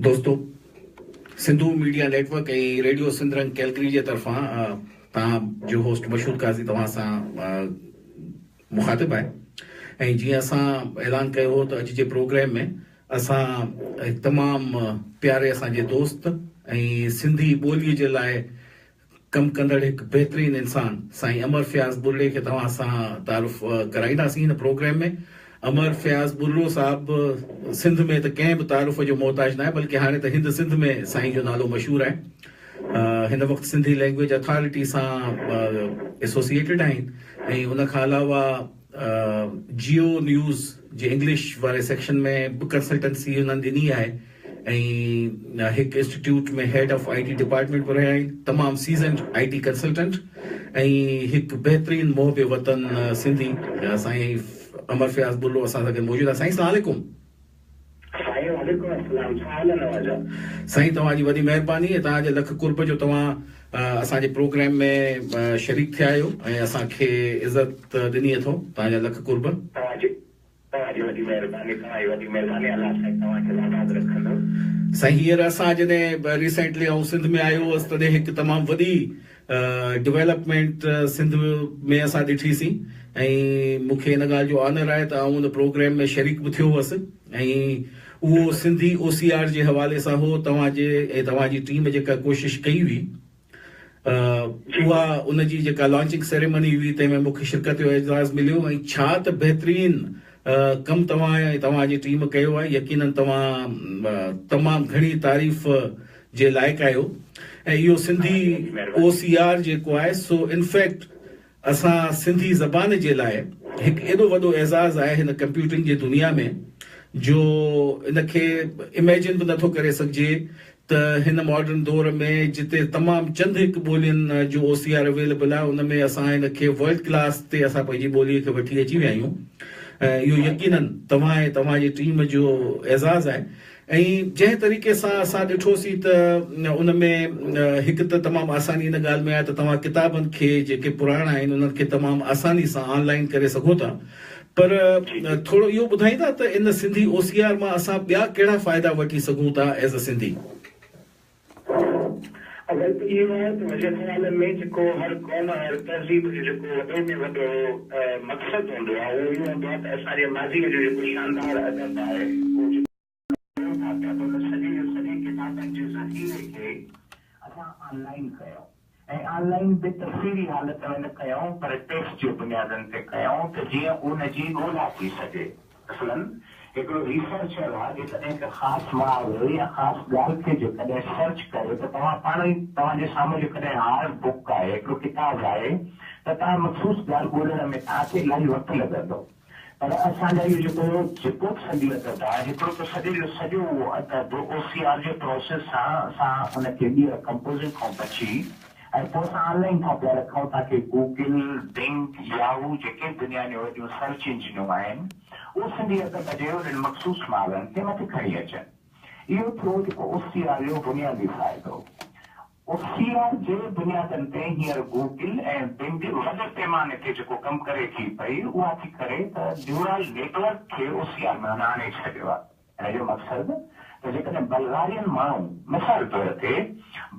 दोस्तों, Sindhu media network ऐं radio सिंधरंग कैलकरी जे तरफ़ां तव्हां जो होस्ट मशहूर काज़ी तव्हां सां मुखातिब आहे ऐं जीअं असां ऐलान कयो हो त अॼु जे प्रोग्राम में असां हिकु तमामु प्यारे असांजे दोस्त ऐं सिंधी ॿोलीअ जे लाइ कमु कंदड़ हिकु बहितरीनु इंसान साईं अमर फयाज़ बुर्रे खे तव्हां सां तारुफ़ कराईंदासीं हिन प्रोग्राम में। अमर फयाज़ बुर्रो साहब सिंध में त कंहिं बि तारुफ़ जो मोहताज न आहे, बल्कि हाणे त हिंद सिंध में साईं जो नालो मशहूरु आहे। हिन वक़्तु सिंधी लैंग्वेज अथॉरिटी सां एसोसिएटेड आहिनि ऐं उन खां अलावा जियो न्यूज़ जे इंग्लिश वारे सेक्शन में बि कंसल्टेंसी हुननि ॾिनी आहे ऐं हिकु इंस्टीट्यूट में हेड ऑफ IT डिपार्टमेंट बि रहिया आहिनि, तमामु सीज़न IT कंसल्टेंट ऐं हिकु बहितरीनु मोहबे वतन सिंधी साईं अमर फयाज़ बुर्रो असां सां गॾु मौजूदु आहे। साईं अस्सलाम वालेकुम। साईं तव्हांजी वॾी महिरबानी ऐं तव्हांजे लख कुर्ब जो तव्हां असांजे प्रोग्राम में शरीक थिया आहियो ऐं असांखे इज़त ॾिनी अथव। तव्हांजा लख कुर्ब। साईं हींअर असां जॾहिं रिसेंटली ऐं सिंध में आयो हुअसि तॾहिं हिकु तमामु वॾी डेवलपमेंट सिंध में असां ॾिठीसीं ऐं मूंखे इन ॻाल्हि जो ऑनर आहे त आउं उन प्रोग्राम में शरीक बि थियो हुअसि ऐं उहो सिंधी OCR जे हवाले सां हो। तव्हांजे ऐं तव्हांजी टीम जेका कोशिश कई हुई उहा उनजी जेका लॉन्चिंग सेरेमनी हुई तंहिंमें मूंखे शिरकत जो एजाज़ मिलियो ऐं छा त बहितरीनु कमु तव्हां ऐं तव्हांजी टीम कयो आहे। यकीनन तव्हां तमामु घणी तारीफ़ जे लाइक़ु आहियो ऐं इहो सिंधी OCR जेको आहे सो इनफैक्ट असां सिंधी ज़बान जे लाइ हिकु एॾो वॾो एज़ाज़ आहे हिन कंप्यूटिंग जी दुनिया में जो इनखे इमेजिन बि नथो करे सघिजे त हिन मॉडर्न दौर में जिते तमामु चंद हिकु ॿोलियुनि जो OCR अवेलेबल आहे उन में असां हिनखे वर्ल्ड क्लास ते असां पंहिंजी ॿोलीअ खे वठी अची विया आहियूं। इहो यकीनन तव्हां ऐं तव्हांजी टीम जो एज़ाज़ आहे ऐं जंहिं तरीक़े सां असां ॾिठोसीं त उन में हिकु त तमामु आसानी इन ॻाल्हि में आहे त तव्हां किताबनि खे जेके पुराणा आहिनि उन्हनि खे तमामु आसानी सां ऑनलाइन करे सघो था, पर थोरो इहो ॿुधाईंदा त इन सिंधी OCR मां असां ॿिया कहिड़ा फ़ाइदा वठी सघूं था एज़ अ सिंधी। अगरि त इहो आहे त मुंहिंजे ख़्याल में जेको हर क़ौम हर तहज़ीब जो जेको वॾे में वॾो मक़सदु हूंदो आहे उहो इहो हूंदो आहे त असांजे माज़ीअ जो जेको शानदार अदब आहे सॼे किताबनि जे ज़ख़ीरे खे असां ऑनलाइन कयूं ऐं ऑनलाइन बि तफ़सीली हालत में न कयूं पर टेक्स्ट जे बुनियादनि ते कयूं त जीअं उनजी ॻोल्हा थी सघे। मसलन हिकिड़ो रिसर्चर आहे जेकॾहिं हिकु ख़ासि माहौल या ख़ासि ॻाल्हि खे जेकॾहिं सर्च करे त तव्हां पाण ई तव्हांजे साम्हूं जेकॾहिं हार्ड बुक आहे हिकिड़ो किताबु आहे त तव्हां मख़सूस ॻाल्हि ॻोल्हण में तव्हांखे इलाही वक़्तु लॻंदो, पर असांजा इहो जेको सिंधी अदब आहे हिकिड़ो त सॼो अदब OCR जे प्रोसेस सां असां हुनखे ॿीहर कंपोज़िंग खां बची ऐं पोइ असां ऑनलाइन खां पिया रखूं ताकी गूगल बिंग याहू जेके दुनिया में वॾियूं सर्च इंजिनूं आहिनि उहो सिंधी अदब जे उन्हनि मख़सूस माण्हुनि खे मथे खणी अचनि। इहो थियो जेको OCR जो बुनियादी फ़ाइदो। OCR जे बुनियादनि ते हींअर गूगल ऐं बिंग वॾे पैमाने ते जेको कमु करे थी पई उहा थी करे त न्यूरल नेटवर्क खे OCR में आणे छॾियो आहे। हिन जो मक़सदु त जेकॾहिं बल्गारियन माण्हू मिसाल तौर ते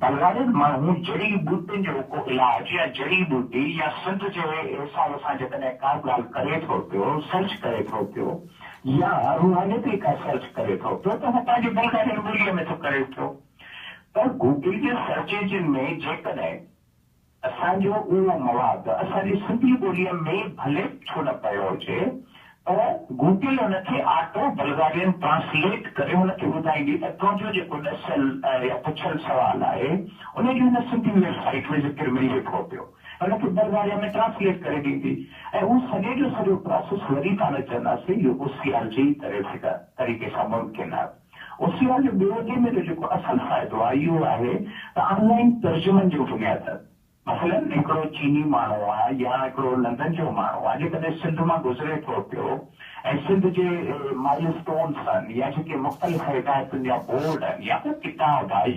बल्गारियन माण्हू जड़ी बूटियुनि जो को इलाज या जड़ी बूटी या सिंध जे हिसाब सां जेकॾहिं का ॻाल्हि करे थो पियो सर्च करे थो पियो या रूहानियती का सर्च करे थो पियो त हुतां जी बल्गारियन ॿोलीअ में थो करे पियो। पर गूगल जे सर्च इंजिन में जेकॾहिं असांजो उहो मवाद असांजी सिंधी ॿोलीअ में भले छो न पियो हुजे पर गूगल हुनखे ऑटो बल्गारियन ट्रांसलेट करे हुनखे ॿुधाईंदी त तुंहिंजो जेको ॾसियल या पुछियल सुवाल आहे उनजी हुन सिंधी वेबसाइट में ज़िक्र मिले थो पियो हुनखे बल्गारिया में ट्रांसलेट करे ॾींदी ऐं उहो सॼे जो सॼो प्रोसेस वरी पाण चवंदासीं इहो OCR जी तरीक़े सां मुमकिन आहे। OCR जो ॿियो में जेको असल फ़ाइदो आहे इहो आहे त ऑनलाइन तर्जुमनि जो बुनियाद। मसलन हिकिड़ो चीनी माण्हू आहे या हिकिड़ो लंदन जो माण्हू आहे जेकॾहिं सिंध मां गुज़रे थो पियो ऐं सिंध जे माइलस्टोन्स आहिनि या जेके मुख़्तलिफ़ हिदायतुनि जा बोर्ड आहिनि या को किताब आहे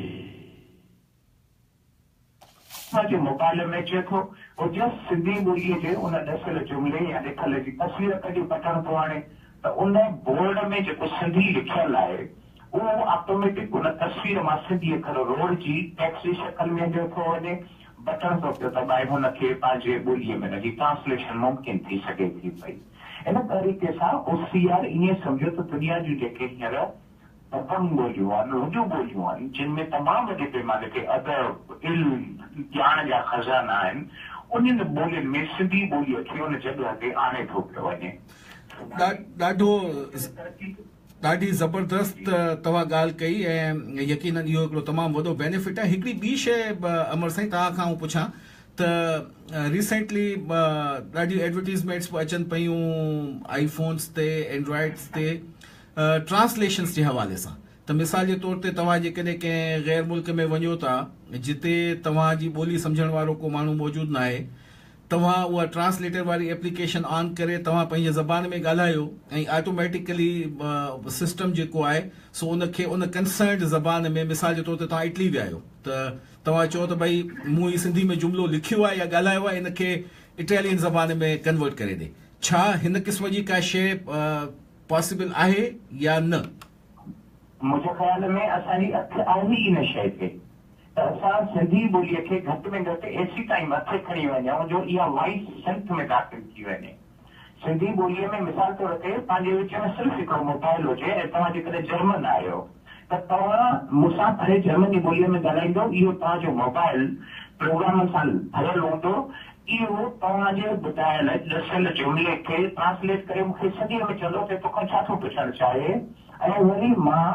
जे मोबाइल में अचे थो उहो जस्ट सिंधी ॿोलीअ जे उन ॾसियल जुमिले या ॾिठल जी तस्वीर कढी पठण थो आणे त उन बोर्ड में जेको सिंधी लिखियल आहे वो ऑटोमेटिक उन तस्वीर मां सिंधी अखर रोड जी टेक्स्ट जी शक्ल में जो थो वञे बटन तो पियो दबाए हुनखे पंहिंजे ॿोलीअ में हिनजी ट्रांसलेशन मुमकिन थी सघे थी पई इन तरीक़े सां OCR ईअं सम्झो त दुनिया जूं जेके हींअर तमामु ॿोलियूं आहिनि रुजू ॿोलियूं आहिनि जिन में तमामु वॾे पैमाने ते अदब इल्म ज्ञान जा खज़ाना आहिनि उन्हनि ॿोलियुनि में सिंधी ॿोलीअ खे उन जॻह ते आणे थो पियो वञे ॾाढी ज़बरदस्त तव्हां ॻाल्हि कई ऐं यकीनन इहो हिकिड़ो तमामु वॾो बेनिफिट आहे हिकिड़ी ॿी शइ अमर साईं तव्हां खां पुछां त रिसेंटली ॾाढियूं एडवर्टीज़मेंट्स अचनि पियूं आईफोन्स ते एंड्रॉइड्स ते ट्रांसलेशन्स जे हवाले सां त मिसाल जे तौर ते तव्हां जेकॾहिं कंहिं गैर मुल्क में वञो था जिते तव्हांजी ॿोली सम्झण वारो को माण्हू मौजूदु न आहे तव्हां उहा ट्रांसलेटर वारी एप्लीकेशन ऑन करे तव्हां पंहिंजे ज़बान में ॻाल्हायो ऐं ऑटोमेटिकली सिस्टम जेको आहे सो उनखे उन कंसर्न्ड ज़बान में मिसाल जे तौर ते तव्हां इटली विया आहियो त तव्हां चओ त भई मूं ही सिंधी में जुमिलो लिखियो आहे या ॻाल्हायो आहे इनखे इटालियन ज़बान में कन्वर्ट करे ॾे छा हिन क़िस्म जी का शइ पॉसिबल आहे या न मुंहिंजे ख़्याल में असांजी अखि आहे ई न शइ ते त असां सिंधी ॿोलीअ खे घटि में घटि एसी ताईं मथे खणी वञूं जो इहा वाइस सेंथ में दाख़िल थी वञे सिंधी ॿोलीअ में मिसाल तौर ते पंहिंजे विच में सिर्फ़ु हिकिड़ो मोबाइल हुजे ऐं तव्हां जेकॾहिं जर्मन आहियो त तव्हां मूंसां भले जर्मनी ॿोलीअ में ॻाल्हाईंदो इहो तव्हांजो मोबाइल प्रोग्राम सां भरियल हूंदो इहो तव्हांजे ॿुधायल ॾसियल जुमिले खे ट्रांसलेट करे मूंखे सिंधीअ में चवंदो त तोखां छा थो पुछणु चाहे ऐं वरी मां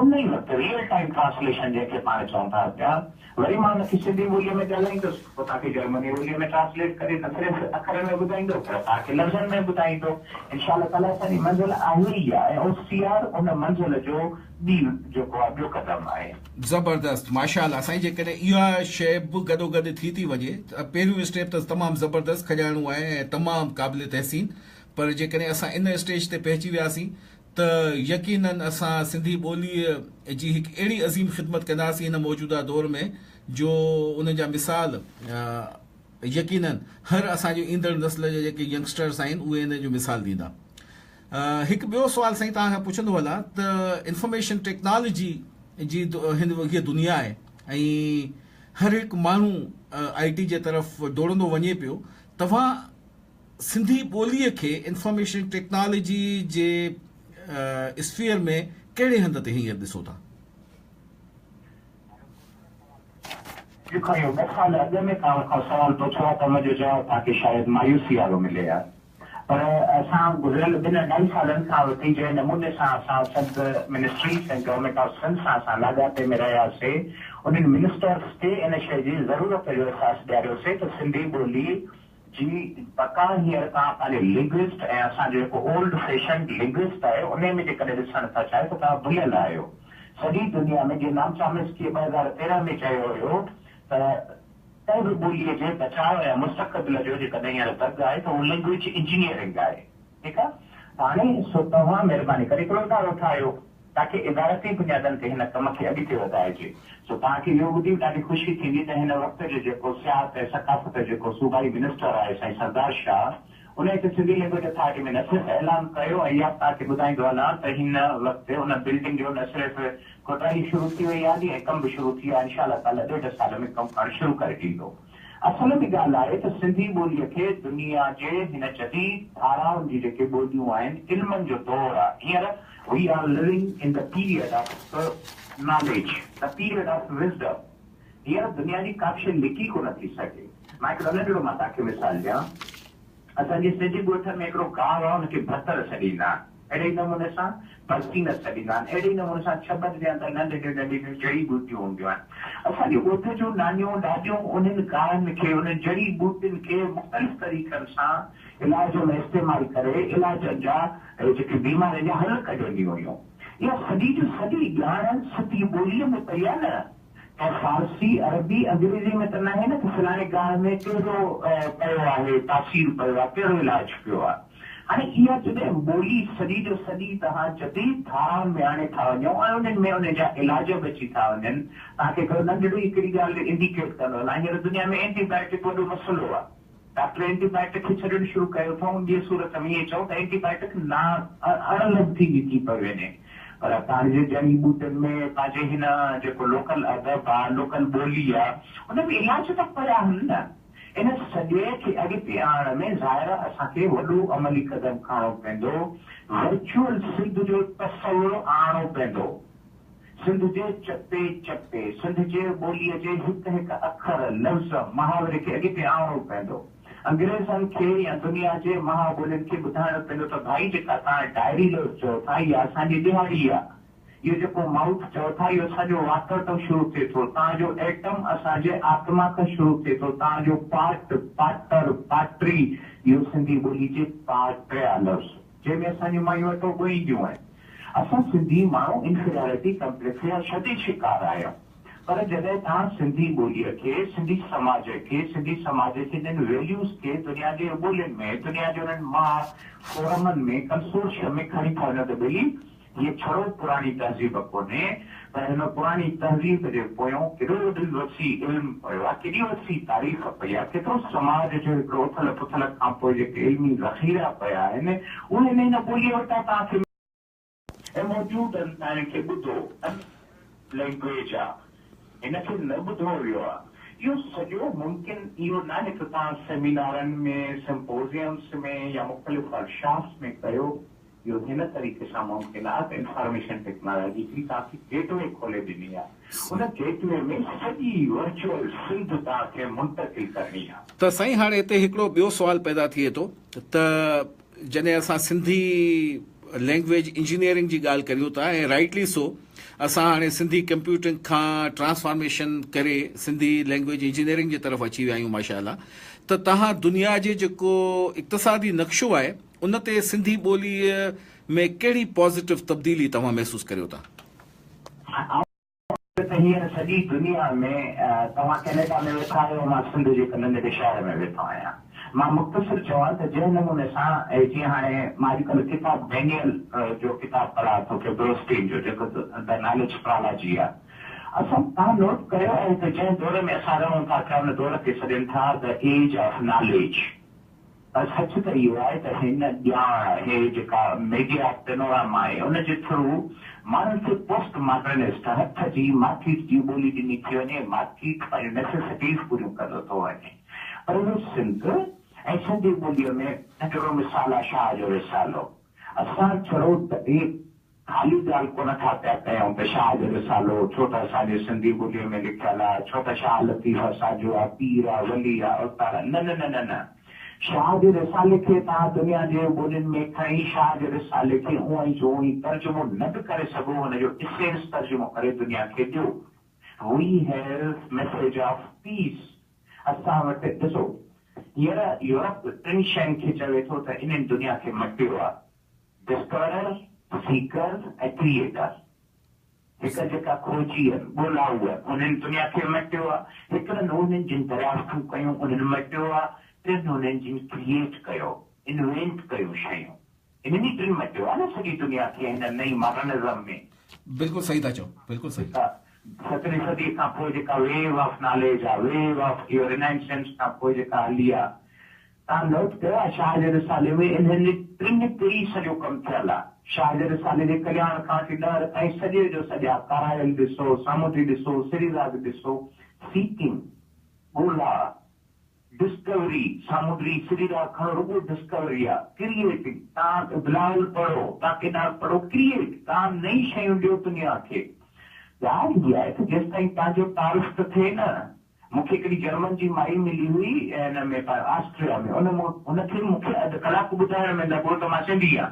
उन ई वक़्तु रियल टाइम ट्रांसलेशन जंहिंखे पाण चऊं था पिया वरी मां हुनखे सिंधी ॿोलीअ में ॻाल्हाईंदुसि पोइ तव्हांखे जर्मनी ॿोलीअ में ट्रांसलेट करे न सिर्फ़ु अखरनि में ॿुधाईंदो पर तव्हांखे लफ़्ज़नि में ॿुधाईंदो इनशा ताला असांजी मंज़िल आहे ई आहे ऐं OCR उन मंज़िल जो ॿी जेको आहे ॿियो क़दम आहे ज़बरदस्त माशाअल्लाह साईं जेकॾहिं इहा शइ बि गॾोगॾु थी वञे त पहिरियों स्टेप त तमामु ज़बरदस्त खॼाइणो आहे ऐं तमामु क़ाबिल तहसीन पर जेकॾहिं असां इन स्टेज ते पहुची वियासीं त यकीनन असां सिंधी ॿोलीअ जी हिकु अहिड़ी अज़ीम ख़िदमत कंदासीं हिन मौजूदा दौर में जो उन जा मिसाल यकीनन हर असांजो ईंदड़ नस्ल जा जेके यंगस्टर्स आहिनि उहे इन जो मिसाल ॾींदा हिकु ॿियो सुवाल साईं तव्हां खां पुछंदो हलां त इंफॉर्मेशन टेक्नोलॉजी जी हीअ दुनिया आहे ऐं हर हिकु माण्हू IT जे तरफ़ दौड़ंदो वञे पियो तव्हां सिंधी ॿोलीअ खे इंफॉर्मेशन टेक्नोलॉजी जे स्फीयर में कहिड़े हंध ते हींअर ॾिसो था जेको इहो 2 साल अॻु में तव्हां खां सवाल पुछो आहे त मुंहिंजो जवाबु तव्हांखे शायदि मायूसी वारो मिले आहे पर असां गुज़िरियल 2-2.5 सालनि खां वठी जंहिं नमूने सां असां सभु मिनिस्ट्रीज़ ऐं गवर्नमेंट ऑफ सिंध सां असां लाॻापे में रहियासीं उन्हनि मिनिस्टर्स खे इन शइ जी ज़रूरत जो अहसासु ॾियारियोसीं त सिंधी ॿोली जी पका हींअर तव्हां पंहिंजे लिंग्विस्ट ऐं असांजो जेको ओल्ड फैशन लिंग्विस्ट आहे उन में जेकॾहिं ॾिसण था चाहियो त तव्हां भुलियल आहियो सॼी दुनिया में जीअं नाम चामिस्कीअ 2013 में चयो हुयो त कंहिं बि ॿोलीअ जे बचाव ऐं मुस्तक़बिल जो जेकॾहिं हींअर दर्द आहे त उहो लैंग्वेज इंजीनियरिंग आहे ठीकु आहे हाणे सो तव्हां महिरबानी करे हिकिड़ो इदारो ठाहियो ताकि इदारती बुनियादनि ते हिन कम खे अॻिते वधाइजे सो तव्हांखे इहो ॿुधी ॾाढी ख़ुशी थींदी त हिन वक़्त जो जेको सियाहत ऐं सकाफ़त जेको सूबाई मिनिस्टर आहे साईं सरदार शाह उन हिते सिंधी लैंग्वेज अथॉरिटी में न सिर्फ़ु ऐलान कयो ऐं इहा तव्हांखे ॿुधाईंदो हलां त हिन वक़्तु उन बिल्डिंग जो न सिर्फ़ु कोठाई शुरू थी वई आहे ऐं कमु बि शुरू थी वियो आहे इनशा ताला 1.5 साल में कमु करणु शुरू करे ॾींदो असल में ॻाल्हि आहे त सिंधी ॿोलीअ खे दुनिया जे हिन जदीद धाराउनि जी जेके ॿोलियूं आहिनि इल्मनि जो दौर आहे हींअर we are living in the period of knowledge, the period of wisdom. हींअर दुनिया जी का शइ लिकी कोन थी सघे मां हिकिड़ो नंढिड़ो मां तव्हांखे मिसाल ॾियां असांजी सिंधी ॻोठ में हिकिड़ो गांव आहे हुनखे भतर छॾींदा अहिड़े नमूने सां बस्ती न छॾींदा आहिनि अहिड़े नमूने सां छबत जे अंदरि नंढियूं नंढियूं जड़ी बूटियूं हूंदियूं आहिनि असांजे ॻोठ जूं नानियूं ॾाढियूं उन्हनि गांवनि खे उन जड़ी बूटियुनि खे मुख़्तलिफ़ तरीक़नि सां इलाज में इस्तेमालु करे इलाज जा जेके बीमारियुनि जा हल कढंदियूं हुयूं इहा सॼी जो सॼी ॼाण सिंधी ॿोलीअ में पई आहे न ऐं फारसी अरबी अंग्रेज़ी में त न आहे न कि फलाणे गांव में कहिड़ो पियो आहे तासीर पियो आहे कहिड़ो इलाज पियो आहे हाणे इहा जॾहिं ॿोली सॼी जो सॼी तव्हां जदीद धाराउनि में आणे था वञो ऐं उन्हनि में उन जा इलाज बि अची था वञनि तव्हांखे हिकिड़ो नंढड़ी हिकिड़ी ॻाल्हि इंडिकेट कंदो आहे हींअर दुनिया में एंटीबायोटिक वॾो मसइलो आहे डॉक्टर एंटीबायोटिक खे छॾणु शुरू कयो अथऊं ॿी सूरत में ईअं चऊं त एंटीबायोटिक ना अणलब्धी थी पई वञे पर तव्हांजे जड़ी बूटियुनि में पंहिंजे हिन जेको लोकल अदब आहे, लोकल ॿोली आहे, उन में इलाज त पिया आहिनि न। इन सॼे खे अॻिते आणण में ज़ाहिर असांखे वॾो अमली क़दम खणणो पवंदो। वर्चुअल सिंध जो तसवुरु आणणो पवंदो। सिंध जे चपे चपे, सिंध जे ॿोलीअ जे हिकु हिकु अखर, लफ़्ज़, मुहावरे खे अॻिते आणणो पवंदो। अंग्रेज़नि खे या दुनिया जे महाॿोलियुनि खे ॿुधाइणो पवंदो त भाई जेका तव्हां डायरी लफ़्ज़ चओ था इहा असांजी ॾियारी आहे। इहो जेको माउथ चओ था इहो असांजो वातर तो शुरू थिए थो। तव्हांजो एटम असांजे आत्मा खां शुरू थिए थो। तव्हांजो पाट, पाटर, पाटरी, इहो सिंधी ॿोली जे पाट पिया लफ़्ज़ जंहिंमें असांजी मायूं अटो ॻोहींदियूं आहिनि। असां सिंधी माण्हू इंफीरियरिटी कम्प्लेक्स जा शदीद शिकार आहियूं। पर जॾहिं तव्हां सिंधी ॿोलीअ खे, सिंधी समाज खे, सिंधी समाज जे हिननि वैल्यूज़ खे दुनिया जे ॿोलियुनि में, दुनिया जे हुननि मां फोरमनि में, कंसोर्शियम में खणी था वञो त ॿिली ये छड़ो पुरानी तहज़ीब कोन्हे, पर हिन पुरानी तहज़ीब जे पोयों केॾो वसी इल्मु पियो आहे, केॾी वसी तारीख़ पई आहे, केतिरो समाज जो हिकिड़ो उथल पुथल खां पोइ जेके इल्मी ज़ख़ीरा पिया आहिनि उहे हिन ॿोलीअ वटां तव्हांखे ऐं मौजूदु आहिनि। तव्हां हिनखे ॿुधो, लैंग्वेज आहे, हिनखे न ॿुधो वियो आहे। इहो सॼो मुमकिन इहो न आहे त तव्हां सेमिनारनि में, सिम्पोज़ियम्स में या मुख़्तलिफ़ वर्कशॉप्स में कयो। इहो हिन तरीक़े सां मुमकिन आहे त इंफॉर्मेशन टेक्नोलॉजी हिकिड़ी तव्हांखे गेटवे खोले ॾिनी आहे। उन गेटवे में सॼी वर्चुअल सिंध तव्हांखे मुंतकिल करणी आहे। त साईं हाणे हिते हिकिड़ो ॿियो सुवाल पैदा थिए थो त जॾहिं असां सिंधी लैंग्वेज इंजीनियरिंग जी ॻाल्हि करियूं था ऐं राइटली सो असां हाणे सिंधी कंप्यूटिंग खां ट्रांसफॉर्मेशन करे सिंधी लैंग्वेज इंजीनियरिंग जे तरफ़ अची विया आहियूं माशाअल्लाह। त तव्हां दुनिया जे जेको इक़्तिसादी नक्शो आहे उन ते सिंधी ॿोलीअ में कहिड़ी पॉज़िटिव तब्दीली तव्हां महसूसु करियो था? हींअर सॼी दुनिया में तव्हां कैनेडा में वेठा आहियो, मां सिंध जे नंढे शहर में वेठो आहियां। मां मुख़्तसिर चवां त जंहिं नमूने सां जीअं हाणे मां अॼुकल्ह किताब डेनियल जो किताब पढ़ा थो के ब्रोस्टीन जो जेको द नॉलेज प्रोलॉजी आहे। असां तव्हां नोट कयो आहे त जंहिं दौर में असां रहूं था पिया उन दौर खे सॾनि था द एज ऑफ नॉलेज। सच त इहो आहे त हिन ॼाण हे जेका मीडिया पेनोरामा आहे उन जे थ्रू माण्हुनि खे पोस्ट मॉडर्निस्ट हथ जी मार्केट जी ॿोली ॾिनी थी वञे, मार्केट पंहिंजूं नेसेसिटीज़ पूरियूं कंदो थो वञे। पर इहो सिंध ऐं सिंधी ॿोलीअ में हिकिड़ो मिसाल आहे शाह जो रिसालो। असां छड़ो ख़ाली ॻाल्हि कोन था पिया कयूं त शाह जो रिसालो छो त असांजे सिंधी ॿोलीअ में लिखियल आहे, छो त शाह लतीफ़ असांजो आहे, पीर आहे, वली आहे, अवतार आहे। न न न न, शाह जे रिसाले खे तव्हां दुनिया जे ॿोलियुनि में खणी शाह जे रिसाले खे उअं ई जो उअं ई तर्जुमो न बि करे सघो, हुनजो इसेंस तर्जुमो करे दुनिया खे ॾियो। We have message of peace. असां वटि ॾिसो हींअर यूरोप टिनि शयुनि खे चवे थो त इन्हनि दुनिया खे मटियो आहे, डिस्कवरर, सीकर ऐं क्रिएटर। हिकु जेका खोजी आहिनि, ॻोल्हाऊ आहे, उन्हनि दुनिया खे मटियो आहे। हिकिड़नि उन्हनि जिन दरियाफ़्तूं कयूं उन्हनि मटियो आहे। टिनि उन्हनि जिन क्रिएट कयो, इन्वेंट कयूं शयूं, इन्हनि टिनि मटियो आहे न सॼी दुनिया खे हिन नई मॉडर्निज़म में। बिल्कुलु सही था चओ, बिल्कुलु सही। 17वीं सदी खां पोइ जेका वेव ऑफ नॉलेज आहे, वेव ऑफ इहो रिनाइंसेंस खां पोइ जेका हली आहे, तव्हां नोट कयो आहे शाह जे रिसाले में इन्हनि टिनि ते ई सॼो कमु थियल आहे। शाह जे रिसाले जे कल्याण खां वठी ॾहर ताईं सॼे जो सॼा करायल ॾिसो, सामुंडी ॾिसो, सिरीराग ॾिसो, सीकिंग, ॻोल्हा, डिस्कवरी, सामुंडी सिरीराग खणो रुॻो डिस्कवरी आहे, क्रिएटिंग। तव्हां बिलावल पढ़ो, तव्हां केॾा पढ़ो, क्रिएट, तव्हां नई शयूं ॾियो दुनिया खे। ॻाल्हि इहा आहे त जेसि ताईं तव्हांजो तारीफ़ त थिए न। मूंखे हिकिड़ी जर्मन जी माई मिली हुई हिन में ऑस्ट्रिया में, उनखे मूंखे अधु कलाकु ॿुधाइण में लॻो त मां सिंधी आहियां,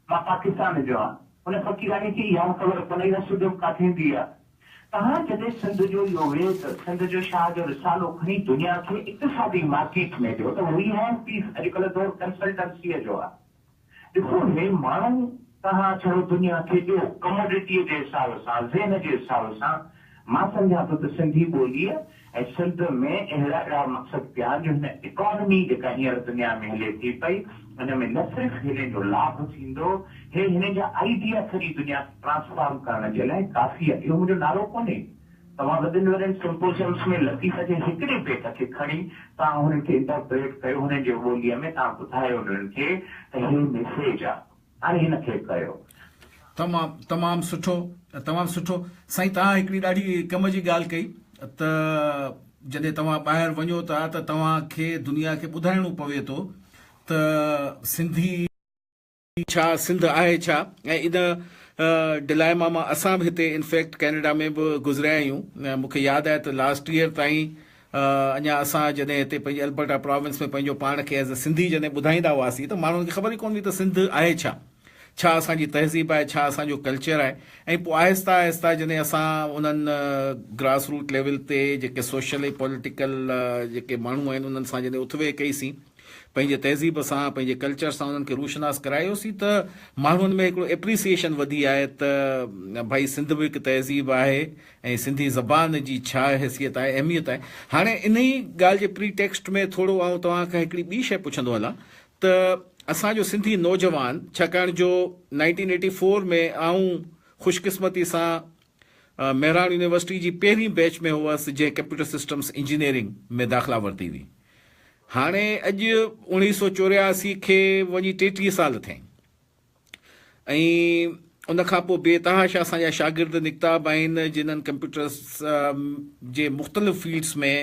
मां पाकिस्तान जो आहियां। उन फ़क़ीरानी खे इहा ख़बर कोन्हे न सुधो काथे ईंदी आहे। तव्हां जॾहिं सिंध जो इहो वेद, सिंध जो शाह जो रिसालो खणी दुनिया खे इक़्तिसादी मार्केट में ॾियो त वी हैव पीस। अॼुकल्ह दौर कंसल्टेंसीअ जो आहे। ॾिसो हे माण्हू तव्हां छड़ो दुनिया खे ॾियो कमोडिटीअ जे हिसाब सां, ज़हन जे हिसाब सां। मां सम्झां थो त सिंधी ॿोलीअ ऐं सिंध में अहिड़ा मक़सद पिया जो हिन इकोनॉमी जेका हींअर दुनिया में हले थी पई हुन में न सिर्फ़ु हिन जो लाभ थींदो, हे हिन जा आइडिया सॼी दुनिया ट्रांसफॉर्म करण जे लाइ काफ़ी आहे। इहो मुंहिंजो नालो कोन्हे। तव्हां वॾनि वॾनि सिम्पोज़ियम्स में लतीफ़ जे हिकिड़े पेट खे खणी तव्हां हुननि खे इंटरप्रेट कयो, हुननि जे ॿोलीअ में तव्हां ॿुधायो हुननि खे त हे मैसेज आहे। हाणे हिन खे कयो। तमामु सुठो साईं तव्हां हिकिड़ी ॾाढी कम जी ॻाल्हि कई त जॾहिं तव्हां ॿाहिरि वञो था त तव्हांखे दुनिया खे ॿुधाइणो पवे थो त सिंधी छा, सिंध आहे छा, ऐं इन डिलाइमा मां असां बि हिते इनफैक्ट कैनेडा में बि गुज़रिया आहियूं। मूंखे यादि आहे त लास्ट ईयर ताईं अञा असां जॾहिं हिते पंहिंजे अल्बर्टा प्रोविंस में पंहिंजो पाण खे एज़ अ सिंधी जॾहिं ॿुधाईंदा हुआसीं त माण्हुनि खे ख़बर ई कोन हुई त सिंध आहे छा असांजी तहज़ीब आहे, छा असांजो कल्चर आहे। ऐं पोइ आहिस्ता आहिस्ता जॾहिं असां उन्हनि ग्रास रूट लेवल ते जेके सोशल ऐं पॉलिटिकल जेके माण्हू आहिनि उन्हनि सां जॾहिं उथवे कईसीं, पंहिंजे तहज़ीब सां, पंहिंजे कल्चर सां उन्हनि खे रूशनास करायोसीं, त माण्हुनि में हिकिड़ो एप्रिसिएशन वधी आहे त भई सिंध बि हिकु तहज़ीब आहे ऐं सिंधी ज़बान जी छा हैसियत आहे, अहमियत आहे। हाणे इन ई ॻाल्हि जे प्री टेक्स्ट में थोरो आउं तव्हांखां हिकिड़ी ॿी शइ पुछंदो हलां त असांजो सिंधी नौजवान, छाकाणि जो 1984 में आऊं ख़ुशकिस्मती सां मेहरान यूनिवर्सिटी जी पहिरीं बैच में हुअसि जंहिं कंप्यूटर सिस्टम्स इंजीनियरिंग में दाख़िला वरिती हुई। हाणे अॼु 1984 खे वञी 33 साल थियनि ऐं उनखां पोइ बेतहाशा असांजा शागिर्द निकिता बि आहिनि जिन्हनि कंप्यूटर्स जे मुख़्तलिफ़ फील्ड्स में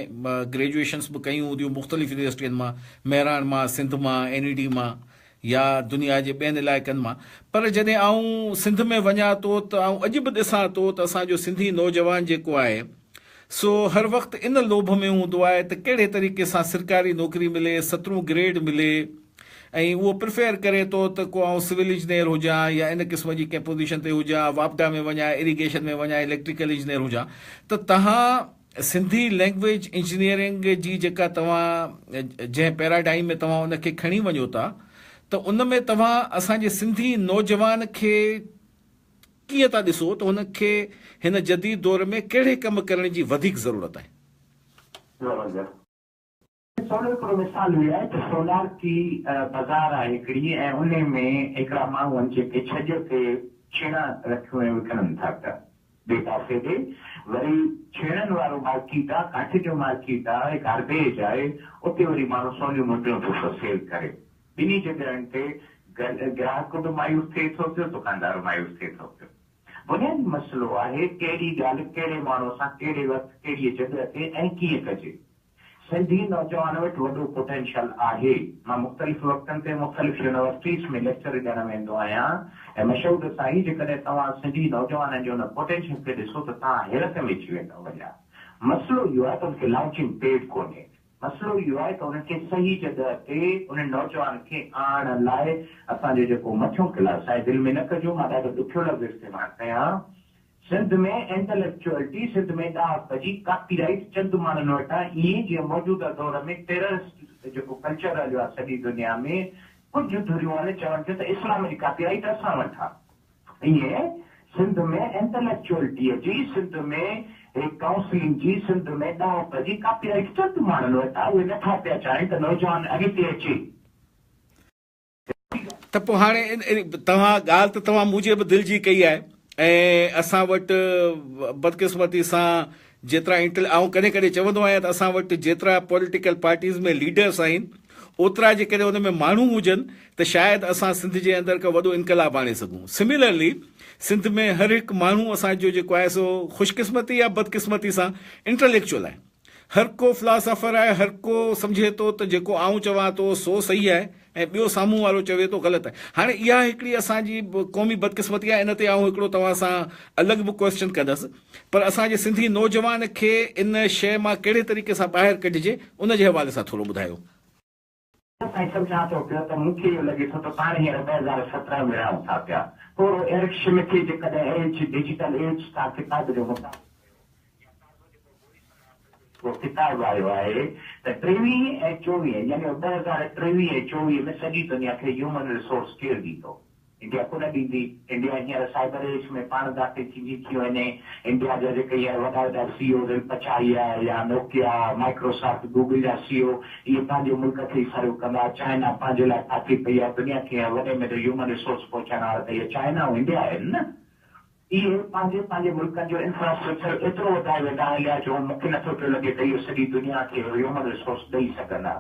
ग्रेजुएशन्स बि कयूं हूंदियूं मुख़्तलिफ़ यूनिवर्सिटियुनि मां, मेहरान मां, सिंध मां, NED मां या दुनिया जे ॿियनि इलाइक़नि मां। पर जॾहिं आऊं सिंध में वञा थो त आऊं अॼु बि ॾिसां थो त असांजो सिंधी नौजवान जेको आहे सो हर वक़्तु इन लोभ में हूंदो आहे त कहिड़े तरीक़े सां सरकारी नौकिरी मिले, 17 ग्रेड मिले, ऐं उहो प्रिफेयर करे थो त को आउं सिविल इंजीनियर हुजां या इन क़िस्म जी कंहिं पोज़ीशन ते हुजां, वापडा में वञा, इरिगेशन में वञा, इलेक्ट्रिकल इंजीनियर हुजां। त तव्हां सिंधी लैंग्वेज इंजीनियरिंग जी जेका तव्हां जंहिं पैराडाइम में तव्हां उनखे खणी वञो था त उन में तव्हां असांजे सिंधी नौजवान खे कीअं था ॾिसो त हुनखे हिन जदीद दौर में कहिड़े कम करण जी वधीक ज़रूरत आहे? सोलर हिकिड़ो मिसाल हुई आहे त सोलार की बाज़ार आहे हिकिड़ी ऐं उन में हिकिड़ा माण्हू आहिनि जेके छॼ ते छेणा रखियूं ऐं विकिणनि था पिया। ॿिए पासे ते वरी छेणनि वारो मार्केट आहे, काठ जो मार्केट आहे, गार्बेज आहे, उते वरी माण्हू सोनियूं मुंडियूं थो सेल करे। ॿिन्ही जॻहियुनि ते ग्राहक बि मायूस थिए थो पियो, दुकानदार मायूस थिए थो पियो। बुनियादी मसइलो आहे कहिड़ी ॻाल्हि कहिड़े माण्हू सां कहिड़े वक़्तु कहिड़ी जॻह ते ऐं कीअं कजे। सिंधी नौजवान वटि वॾो पोटेंशियल आहे। मां मुख़्तलिफ़ वक़्तनि ते मुख़्तलिफ़ यूनिवर्सिटीज़ में लेक्चर ॾियणु वेंदो आहियां ऐं मशहूरु साईं जेकॾहिं तव्हां सिंधी नौजवाननि जो हुन पोटेंशियल खे ॾिसो त तव्हां हैरत में अची वेंदव। वञा मसइलो इहो आहे त हुनखे लॉन्चिंग पेड कोन्हे। मसइलो इहो आहे त हुनखे सही जॻह ते उन नौजवान खे आणण लाइ असांजो जेको मथियों क्लास आहे, दिलि में न कजो, मां ॾाढो ॾुखियो लफ़्ज़ इस्तेमालु कयां, सिंध में इंटेलेक्चुअलिटी, सिंध में ॾाहक जी कॉपीराइट चंद माण्हुनि वटि आहे। ईअं जीअं मौजूदा दौर में टेररिस्ट जेको कल्चर हलियो आहे सॼी दुनिया में, कुझु धुरियूं आहिनि चवनि थियूं त इस्लाम जी कॉपीराइट असां वटि आहे। ईअं सिंध में इंटेलेक्चुअलिटीअ जी, सिंध में काउंसलिंग जी, सिंध में ॾाहक जी कॉपीराइट चंद माण्हुनि वटि आहे। उहे नथा पिया चाहिनि त नौजवान अॻिते अचे। त पोइ हाणे तव्हां ॻाल्हि त तव्हां मूजिबि दिलि जी कई आहे ऐं असां वटि बदकिस्मती सां जेतिरा ऐं कॾहिं कॾहिं चवंदो आहियां त असां वटि जेतिरा पॉलिटिकल पार्टीज़ में लीडर्स आहिनि ओतिरा जेकॾहिं हुन में माण्हू हुजनि त शायदि असां सिंध जे अंदरि का वॾो इनकलाब आणे सघूं। सिमिलरली सिंध में हर हिकु माण्हू असांजो जेको आहे सो ख़ुशकिस्मती या बदकिस्मती सां इंटेलेक्चुअल आहे। हर को फिलासफर आहे, हर को सम्झे थो त जेको आऊं चवां थो सो सही आहे ऐं ॿियो साम्हूं वारो चवे थो ग़लति आहे। हाणे इहा हिकिड़ी असांजी क़ौमी बदकिस्मती आहे। इन ते आऊं हिकिड़ो तव्हां सां अलॻि बि क्वेश्चन कंदसि, पर असांजे सिंधी नौजवान खे इन शइ मां कहिड़े तरीक़े सां ॿाहिरि कढिजे उन जे हवाले सां थोरो ॿुधायो। सम्झां थो पियो त मूंखे इहो लॻे थो त पाण हींअर 2017 में रहूं था पिया। थोरो एरिक्शन खे जेकॾहिं एज डिजिटल एज सां किताब जो किताब आयो आहे त 23 ऐं 24 यानी 2023 ऐं 24 में सॼी दुनिया खे ह्यूमन रिसोर्स केरु ॾींदो? इंडिया कोन ॾींदी। इंडिया हींअर साइबर एज में पाण दाख़िल थी थी वञे। इंडिया जा जेके हींअर वॾा वॾा CEO पछाई आहे या नोकिया, माइक्रोसॉफ्ट, गूगल जा CEO इहे पंहिंजे मुल्क खे ई सर्व कंदा। चाइना पंहिंजे लाइ फाथी पई आहे। दुनिया खे वॾे में ह्यूमन रिसोर्स पहुचाइण वारा त इहे चाइना ऐं इंडिया आहिनि न। इहे पंहिंजे पंहिंजे मुल्कनि जो इंफ्रास्ट्रक्चर एतिरो वधाए वेंदा हलिया जो मूंखे नथो पियो लॻे त इहो सॼी दुनिया खे ह्यूमन रिसोर्स ॾेई सघंदा।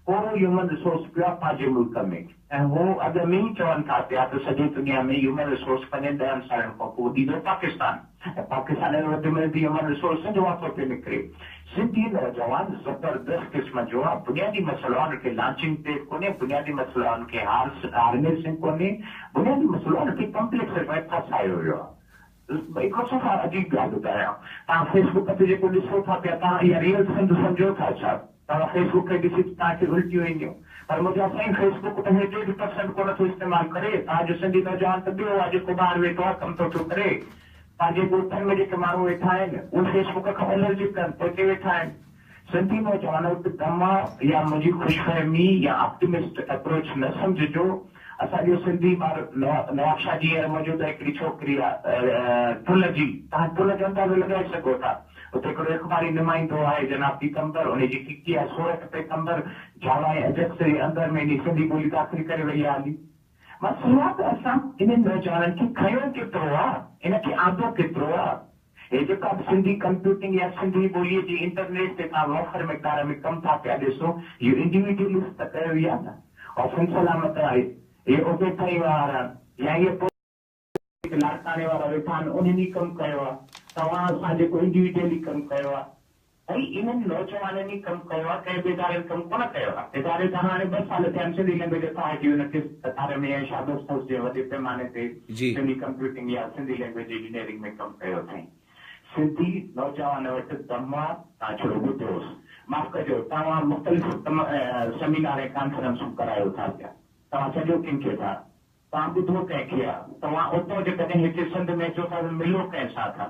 को ह्यूमन रिसोर्स पियो आहे पंहिंजे मुल्क में ऐं हू अॻु में ई चवनि था पिया त सॼी दुनिया में ह्यूमन रिसोर्स पंजे 10 सालनि खां पोइ ॾींदो पाकिस्तान ऐं पाकिस्तान में वधि में वधि ह्यूमन रिसोर्स जो वापसि पियो निकिरे सिंधी नौजवान ज़बरदस्त क़िस्म जो आहे बुनियादी मसइलो आहे उनखे लॉन्चिंग ते कोन्हे बुनियादी मसइलो आहे उनखे हार्नेसिंग कोन्हे बुनियादी मसइलो आहे उनखे कॉम्प्लेक्स में फसायो वियो आहे हिकिड़ो सफ़ा अजीब ॻाल्हि ॿुधायां तव्हां फेसबुक ते जेको ॾिसो था पिया तव्हां इहा रियल सिंध सम्झो था छा तव्हां फेसबुक खे ॾिसी तव्हांखे उल्टियूं ईंदियूं पर मुंहिंजा साईं फेसबुक त 1% कोन थो इस्तेमालु करे तव्हांजो सिंधी नौजवान त ॿियो आहे जेको ॿाहिरि वेठो आहे कमु थो करे पंहिंजे ॻोठनि में जेके माण्हू वेठा आहिनि उहे फेसबुक खां एलर्जी कनि पोइ वेठा आहिनि सिंधी नौजवान वटि दम आहे या मुंहिंजी ख़ुशफ़हमी या ऑप्टिमिस्ट अप्रोच न सम्झिजो असांजो सिंधी ॿार नवाबशाह जी मौजूदु हिकिड़ी छोकिरी आहे टुल जी तव्हां टुल जो अंदाज़ो लॻाए सघो था उते हिकिड़ो अख़बारी नुमाइंदो आहे जनाब पीकंबर उनजी किकी आहे 16 पीकंबर जावा ऐं अजक्स जे अंदरि में सिंधी ॿोली दाख़िल करे वई आहे हली मसइलो आहे त असां इन नौजवाननि खे खयो केतिरो आहे इनखे आदो केतिरो आहे हे जेका सिंधी कंप्यूटिंग या सिंधी ॿोलीअ जी इंटरनेट ते तव्हां वफ़र मिक़दार में कमु था पिया ॾिसो इहो इंडिविजुअलिस्ट त कयो ई आहे न और सलामत आहे ये उते ठही वारा या ये लाड़काने वारा वेठा आहिनि उन्हनि कमु कयो आहे तव्हां असां जेको इंडिविजुअली कमु कयो आहे ऐं इन्हनि नौजवाननि कमु कयो आहे कंहिं बेदारे कमु कोन कयो आहे बेदारे त हाणे 2 साल थिया आहिनि सिंधी लैंग्वेज अथॉरिटी हुनखे कतार में ऐं शादोस फोर्स जे वॾे पैमाने ते सिंधी कंप्यूटिंग या सिंधी लैंग्वेज इंजीनियरिंग में कमु कयो अथई सिंधी नौजवान वटि दम आहे तव्हां छो ॿुधोसि माफ़ कजो तव्हां मुख़्तलिफ़ सेमिनार ऐं कॉन्फ्रेंसूं करायो था पिया तव्हां सॼो कंहिंखे था तव्हां ॿुधो कंहिंखे आहे तव्हां उतो जेकॾहिं हिते सिंध में अचो था मिलो कंहिं सां था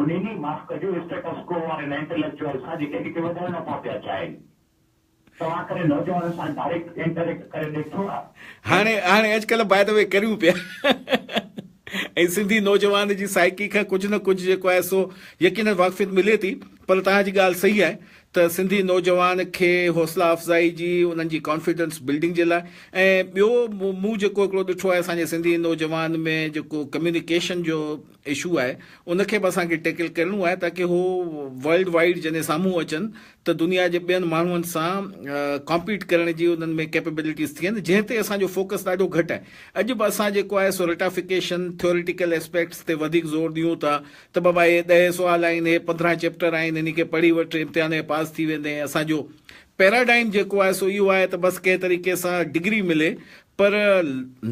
उन ॾींहुं माफ़ कजो स्टेटस को वारनि इंटेलेक्चुअल सां जेके जेके वधणु नथा पिया चाहिनि तव्हां करे नौजवान सां डायरेक्ट इंटरेक्ट करे ॾिठो आहे हाणे अॼुकल्ह बाय द वे करियूं पिया ऐं सिंधी नौजवान जी साइकी खां कुझु न कुझु जेको आहे सो यकीनन वाक़फ़ियत मिले थी पर तव्हांजी ॻाल्हि सही आहे त सिंधी नौजवान खे हौसला अफ़ज़ाई जी उन्हनि जी कॉन्फिडेंस बिल्डिंग जे लाइ ऐं ॿियो मूं जेको हिकिड़ो ॾिठो आहे असांजे सिंधी नौजवान में जेको कम्युनिकेशन जो इशू आहे उनखे बि असांखे टैकल करिणो आहे ताकी हू वर्ल्ड वाइड जॾहिं साम्हूं अचनि त दुनिया जे ॿियनि माण्हुनि सां कॉम्पीट करण जी उन्हनि में कैपेबिलिटीज़ थियनि जंहिं ते असांजो फोकस ॾाढो घटि आहे अॼु बि असां जेको आहे सो रेटाफिकेशन थ्योरिटिकल एस्पेक्ट्स ते वधीक ज़ोर ॾियूं था त बाबा हे 10 सुवाल आहिनि हे 15 चैप्टर आहिनि इन खे पढ़ी वठ इम्तिहान में पास थी वेंदे असांजो पैराडाइम जेको आहे सो इहो आहे त बसि कंहिं तरीक़े सां डिग्री मिले पर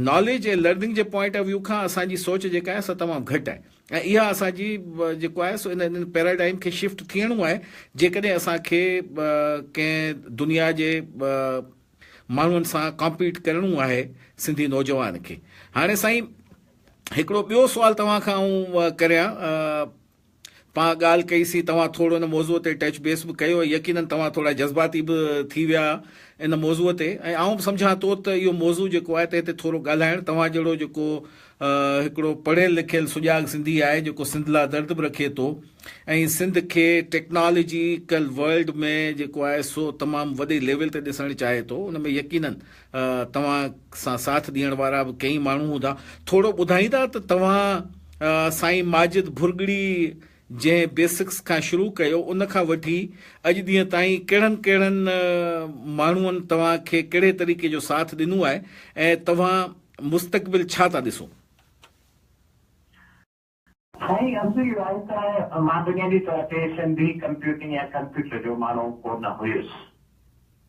नॉलेज ऐं learning J point of view खां असांजी सोच जेका आहे सा तमामु घटि आहे ऐं इहा असांजी जेको आहे सो इन पैराडाइम खे शिफ्ट थियणो आहे जेकॾहिं असांखे कंहिं दुनिया जे माण्हुनि सां कॉम्पीट करिणो आहे सिंधी नौजवान खे हाणे साईं हिकिड़ो ॿियो सुवाल तव्हां खां आऊं करियां पाण ॻाल्हि कईसीं तव्हां थोरो हिन मौज़ूअ ते टच बेस बि कयो यकीनन तव्हां थोरा जज़्बाती बि थी विया इन मौज़ूअ ते ऐं आऊं बि सम्झां थो त इहो मौज़ू जेको आहे त हिते थोरो ॻाल्हाइणु तव्हां जहिड़ो जेको हिकिड़ो पढ़ियलु लिखियलु सुजाॻ सिंधी आहे जेको सिंध लाइ दर्द बि रखे थो ऐं सिंध खे टेक्नोलॉजिकल वर्ल्ड में जेको आहे सो तमामु वॾे लेवल ते ॾिसणु चाहे थो उन में यकीनन तव्हां सां साथ ॾियण वारा बि कई माण्हू हूंदा थोरो ॿुधाईंदा त तव्हां साईं माजिद भुरगड़ी जंहिं बेसिक्स खां शुरू कयो उन खां वठी अॼु ॾींहं ताईं कहिड़नि माण्हुनि तव्हांखे कहिड़े तरीक़े जो साथ ॾिनो आहे ऐं तव्हां मुस्तक़बिल छा था ॾिसो साईं असली ॻाल्हि त मां बुनियादी तौर ते सिंधी कंप्यूटिंग या कंप्यूटर जो माण्हू कोन हुयुसि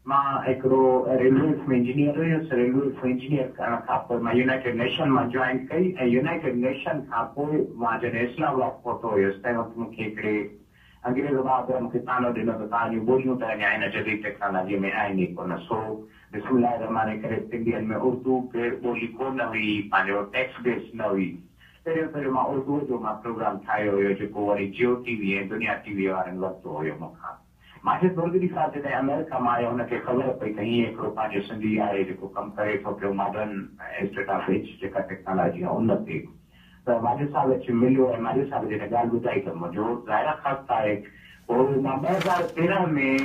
मां हिकिड़ो रेलवेज़ में इंजीनियर हुयुसि रेलवेज़ में इंजीनियर करण खां पोइ मां यूनाइटेड नेशन मां जॉइन कई ऐं यूनाइटेड नेशन खां पोइ मां जॾहिं इस्लामाबाद पहुतो हुयुसि तंहिं वक़्तु मूंखे हिकिड़े अंग्रेज़ बाबा मूंखे तानो ॾिनो त तव्हांजूं ॿोलियूं त अञा हिन जदीद टेक्नोलॉजी में आहिनि ई कोन सो बिस्मिल्लाह रहमान करे सिंधियुनि में उर्दू ॿोली कोन हुई पंहिंजो टेक्स्ट बेस न हुई पहिरियों मां उर्दूअ जो मां प्रोग्राम ठाहियो हुयो जेको वरी जियो टीवी ऐं दुनिया टीवी वारनि वरितो हुयो मूंखां माजिद भुरगड़ी साहिब जॾहिं अमेरिका मां आयो हुनखे ख़बर पई त हीअं हिकिड़ो पंहिंजो सिंधी आहे जेको कमु करे थो पियो मॉडर्न स्टेट ऑफ एज जेका टेक्नोलॉजी आहे उन ते त माजिद साहिब अची मिलियो ऐं माजिद साहिब जॾहिं ॻाल्हि ॿुधाई त मुंहिंजो ज़ाहिर ख़त आहे पोइ मां 2013 में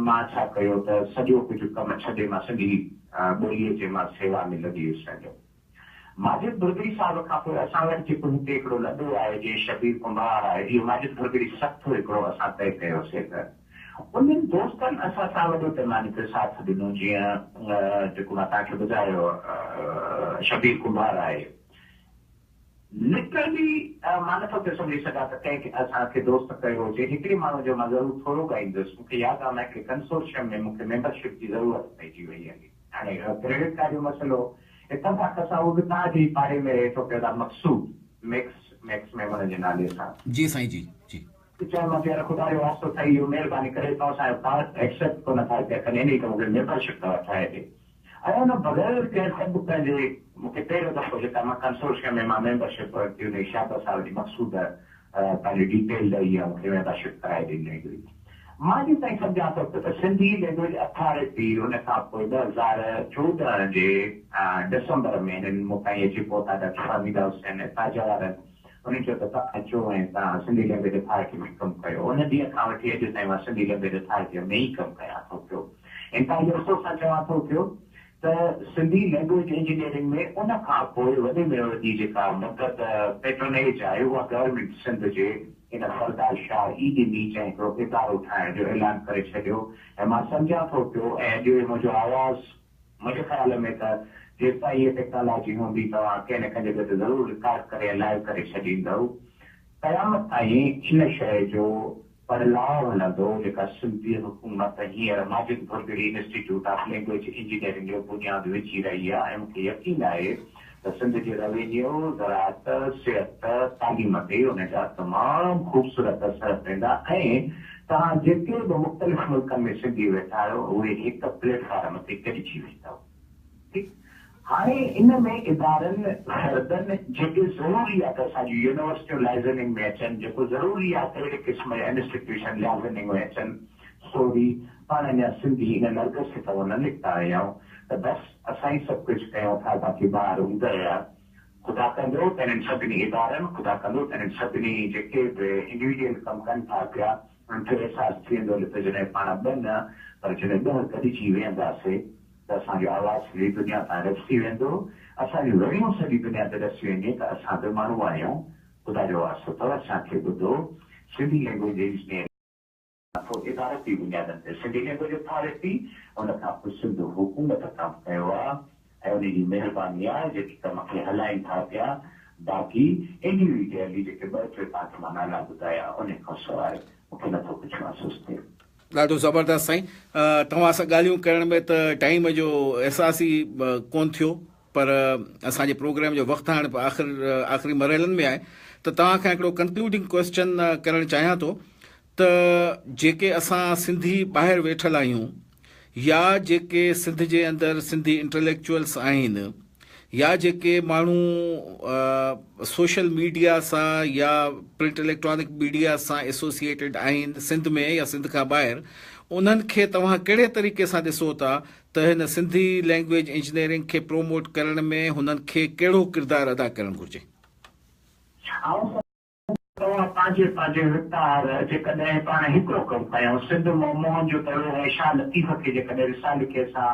मां छा कयो त सॼो कुझु कमु छॾे मां सिंधी ॿोलीअ जे मां सेवा में लॻी वियुसि सॼो माजिद भुरगड़ी साहिब खां पोइ असां वटि जेको हिते हिकिड़ो लॾो आहे जीअं शबीर कुंभार आहे इहो माजिद भुरगड़ी सख़्तु हिकिड़ो असां तय कयोसीं त उन्हनि दोस्तनि असां सां वॾो पैमाने ते साथ ॾिनो जीअं जेको मां तव्हांखे ॿुधायो शबीर कुमार आहे लिटरली मां नथो करे सम्झी सघां त कंहिंखे असांखे दोस्त कयो हुजे हिकिड़े माण्हू जो मां ज़रूरु थोरो ॻाईंदुसि मूंखे यादि आहे हिकिड़े कंसोर्शियम में मूंखे मेंबरशिप जी ज़रूरत पइजी वई आहे हाणे क्रेडिट कार्ड जो मसइलो इतफ़ाक़ सां उहो बि तव्हांजे पाड़े में रहे थो पियो आहे मक़सूद मैक्स में हुनजे नाले सां जी साईं जी जी चयोमांसि यार ख़ुदा जो वास्तो ठही वियो महिरबानी करे तव्हां असांजो कार्ड एक्सेप्ट कोन था पिया कनि इन करे मूंखे मेंबरशिप था वठाए ॾे ऐं हुन बग़ैर कंहिं सभु पंहिंजे मूंखे पहिरियों दफ़ो जेका मां कंसोर्शियम में मां मेंबरशिप वरिती हुन शाबत साहब जी मक़सूद पंहिंजी डिटेल ॾेई ऐं मूंखे मेंबरशिप कराए ॾिनी हुई मां अॼु ताईं सम्झां थो त सिंधी लैंग्वेज अथॉरिटी हुन खां पोइ 2014 जे डिसंबर में हिननि मूं ताईं अची पहुता डॉक्टर हमीदा हुसैन ताजा वारनि उन्हनि चयो त तव्हां अचो ऐं तव्हां सिंधी लैंग्वेज अथॉरिटी में कमु कयो उन ॾींहं खां वठी अॼु ताईं मां सिंधी लैंग्वेज अथॉरिटी में ई कमु कयां थो पियो ऐं तव्हांजे अफ़सोस सां चवां थो पियो त सिंधी लैंग्वेज इंजीनियरिंग में उन खां पोइ वॾे में वॾी जेका मदद पेट्रोनेज आहे उहा गवर्नमेंट सिंध जे इन सरदार शाह ईद नीच ऐं हिकिड़ो इदारो ठाहिण जो ऐलान करे छॾियो ऐं मां सम्झां थो पियो ऐं अॼु मुंहिंजो आवाज़ मुंहिंजे ख़्याल में त जेसि ताईं इहा टेक्नोलॉजी हूंदी तव्हां कंहिं न कंहिं जॻह ते ज़रूरु रिकॉर्ड करे लाइव करे छॾींदव क़यामत ताईं इन शइ जो बदलाव हलंदो जेका सिंधी हुकूमत हींअर माजिद बुरदरी इंस्टीट्यूट ऑफ लैंग्वेज इंजीनियरिंग जो बुनियादु विझी रही आहे ऐं मूंखे यकीन आहे त सिंध जे रेवेन्यू ज़राअत सिहत तालीम ते हुन जा तमामु ख़ूबसूरत असर पवंदा ऐं तव्हां जेके बि मुख़्तलिफ़ मुल्कनि में सिंधी वेठा आहियो उहे हिकु प्लेटफॉर्म ते गॾिजी वेंदव ठीकु हाणे इन में इदारनि फर्दनि जेके ज़रूरी आहे त असांजी यूनिवर्सिटियूं लाइज़निंग में अचनि जेको ज़रूरी आहे त अहिड़े क़िस्म जा इंस्टीट्यूशन लाइज़निंग में अचनि सोरी पाण अञा सिंधी इन नर्गस ते त न निकिता आहियूं त बसि असां ई सभु कुझु कयूं था बाक़ी ॿार हूंदा हुया ख़ुदा कंदो त इन्हनि सभिनी इदारनि ख़ुदा कंदो त इन्हनि सभिनी जेके बि इंडिविजुअल कमु कनि था पिया उन्हनि खे अहसासु थी वेंदो त जॾहिं पाण ॿ न पर जॾहिं ॿ गॾिजी वेंदासीं त असांजो आवाज़ सॼी दुनिया ताईं रसी वेंदो असांजूं रड़ियूं सॼी दुनिया ते रसी वेंदी त असां बि माण्हू आहियूं ख़ुदा जो वास्तो अथव असांखे ॿुधो सिंधी लैंग्वेज इंजीनियरिंग इदारती बुनियादनि ते सिंधी लैंग्वेज अथॉरिटी हुन खां पोइ सिंध हुकूमत कमु कयो आहे ऐं उनजी महिरबानी आहे जेकी कम खे हलाइनि था पिया बाक़ी इंडिविजुअली जेके ॿ टे तव्हांखे मां नाला ॿुधाया उन खां सवाइ मूंखे नथो कुझु महसूसु थिए ॾाढो ज़बरदस्त साईं तव्हां सां ॻाल्हियूं करण में त टाइम जो अहसास ई कोन थियो पर असांजे प्रोग्राम जो वक़्तु हाणे आख़िरी मरहलनि में आहे त तव्हां खां हिकिड़ो कंक्लूडिंग क्वेश्चन करणु चाहियां थो त जेके असां सिंधी ॿाहिरि वेठल आहियूं या जेके सिंध जे अंदरि सिंधी इंटेलेक्चुअल्स आहिनि या जेके माण्हू सोशल मीडिया सां या प्रिंट इलेक्ट्रॉनिक मीडिया सां एसोसिएटेड आहिनि सिंध में या सिंध खां ॿाहिरि उन्हनि खे तव्हां कहिड़े तरीक़े सां ॾिसो था त हिन सिंधी लैंग्वेज इंजीनियरिंग खे प्रोमोट करण में हुननि खे कहिड़ो किरदारु अदा करणु घुरिजे पंहिंजे विकार जेकॾहिं पाण हिकिड़ो कमु कयूं सिंध मोहन जो दड़ो ऐं शाह लतीफ़ खे जेकॾहिं रिसाले खे असां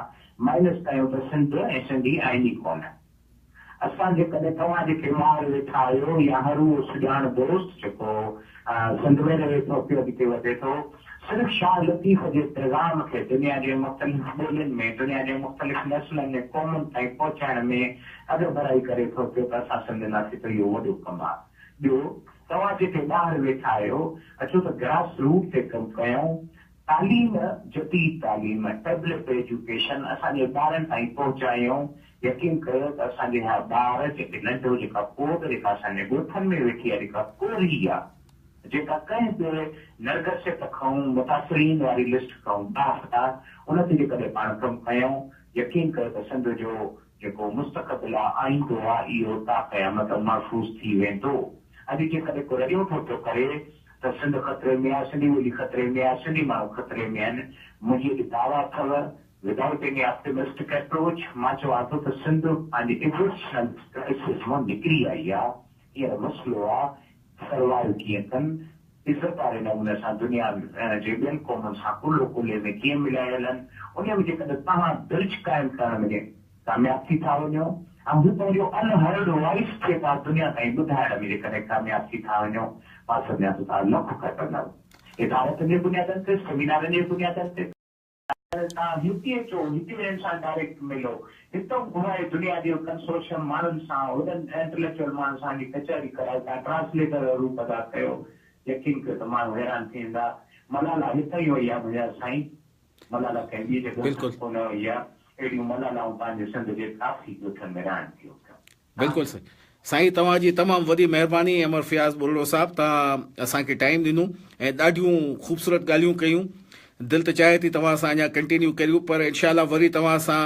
माइनस कयूं त सिंध ऐं सिंधी आहिनि ई कोन असां जेकॾहिं तव्हां जेके ॿार वेठा आहियो या हर उहो सुञाण दोस्त जेको सिंध में रहे थो पियो अॻिते वधे थो सिर्फ़ु शाह लतीफ़ जे पैगाम खे दुनिया जे मुख़्तलिफ़ ॿोलियुनि में दुनिया जे मुख़्तलिफ़ नस्लनि में क़ौमुनि ताईं पहुचाइण में अॻु भराई करे थो पियो त असां सम्झंदासीं त इहो वॾो कमु आहे ॿियो तव्हां जेके ॿाहिरि वेठा आहियो अचो त ग्रास रूट ते कमु कयूं तालीम जदीद तालीम टेबलेट एजुकेशन असांजे ॿारनि ताईं पहुचायूं यकीन कयो त असांजे ॿार जेके नंढो जेका पोइ जेका असांजे ॻोठनि में वेठी आहे जेका कोरी आहे जेका कंहिं बि नरगसियत खां मुतासिरीन वारी लिस्ट खां बाफ़ आहे उन ते जेकॾहिं पाण कमु कयूं यकीन कयो त सिंध जो जेको मुस्तक़बिल आहे आईंदो आहे इहो ता क़यामत महफ़ूज़ थी वेंदो अॼु जेकॾहिं को रड़ियो थो करे त सिंध ख़तरे में आहे सिंधी ॿोली ख़तरे में आहे सिंधी माण्हू ख़तरे में आहिनि मुंहिंजी दावा अथव विदाउट एनी ऑप्टिमिस्टिक अप्रोच मां चवां थो त सिंध पंहिंजी इवोल्यूशनल क्राइसिस मां निकिरी आई आहे हींअर मसइलो आहे सर्वाइव कीअं कनि इज़त वारे नमूने सां दुनिया जे ॿियनि क़ौमुनि सां कुल्हो कुल्हे में कीअं मिलाए हलनि उन में जेकॾहिं तव्हां दिलि क़ाइमु करण में कामयाबु थी था वञो ऐं हू पंहिंजो अनहर्ड वॉइस खे तव्हां दुनिया ताईं ॿुधाइण में जेकॾहिं कामयाबु थी था वञो मां सम्झां थो तव्हां लख खटंदव हिदायतुनि जे बुनियादनि ते, सेमिनारनि जे बुनियादनि ते तव्हां हिते अचो, हिते हिननि सां डायरेक्ट मिलो, हितां घुराए दुनिया जो कंसोर्शियम माण्हुनि सां, वॾनि इंटेलेक्चुअल माण्हुनि सां जी कचहरी करायो, तव्हां ट्रांसलेटर जो रूप अदा कयो, यकीन कयो त माण्हू हैरान थी वेंदा। मलाला हितां ई वई आहे मुंहिंजा साईं, मलाला कंहिं ॿी जॻह कोन वई आहे, अहिड़ियूं मलालाऊं पंहिंजे सिंध जे काफ़ी ॻोठनि में रहनि थियूं। बिल्कुलु सही साईं, तव्हांजी तमामु वॾी महिरबानी अमर फयाज़ बुर्रो साहिबु, तव्हां असांखे टाइम ॾिनो ऐं ॾाढियूं ख़ूबसूरत ॻाल्हियूं कयूं। दिलि त चाहे थी तव्हां सां अञा कंटिन्यू करियूं, पर इनशाला वरी तव्हां सां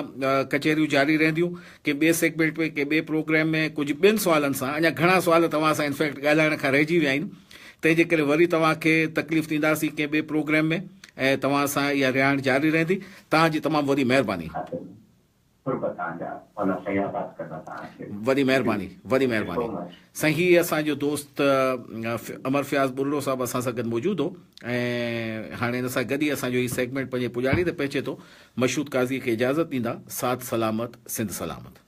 कचहरियूं जारी रहंदियूं, के ॿिए सेगमेंट में, के ॿिए प्रोग्राम में, कुझु ॿियनि सुवालनि सां। अञा घणा सुवाल तव्हां सां इनफैक्ट ॻाल्हाइण खां रहिजी विया आहिनि, तंहिंजे करे वरी तव्हांखे तकलीफ़ ॾींदासीं कंहिं ॿिए प्रोग्राम में, ऐं तव्हां सां इहा रिहाइण जारी रहंदी। तव्हांजी तमामु वॾी महिरबानी। वॾी महिरबानी, वॾी महिरबानी साईं। हीअ असांजो दोस्त अमर फयाज़ बुर्रो साहिबु असां सां गॾु मौजूदु हो, ऐं हाणे हिन सां गॾु ई असांजो हीउ सेगमेंट पंहिंजे पुॼाणी ते पहुचे थो। मशहूद काज़ी खे इजाज़त ॾींदा। साथ सलामत, सिंध सलामत।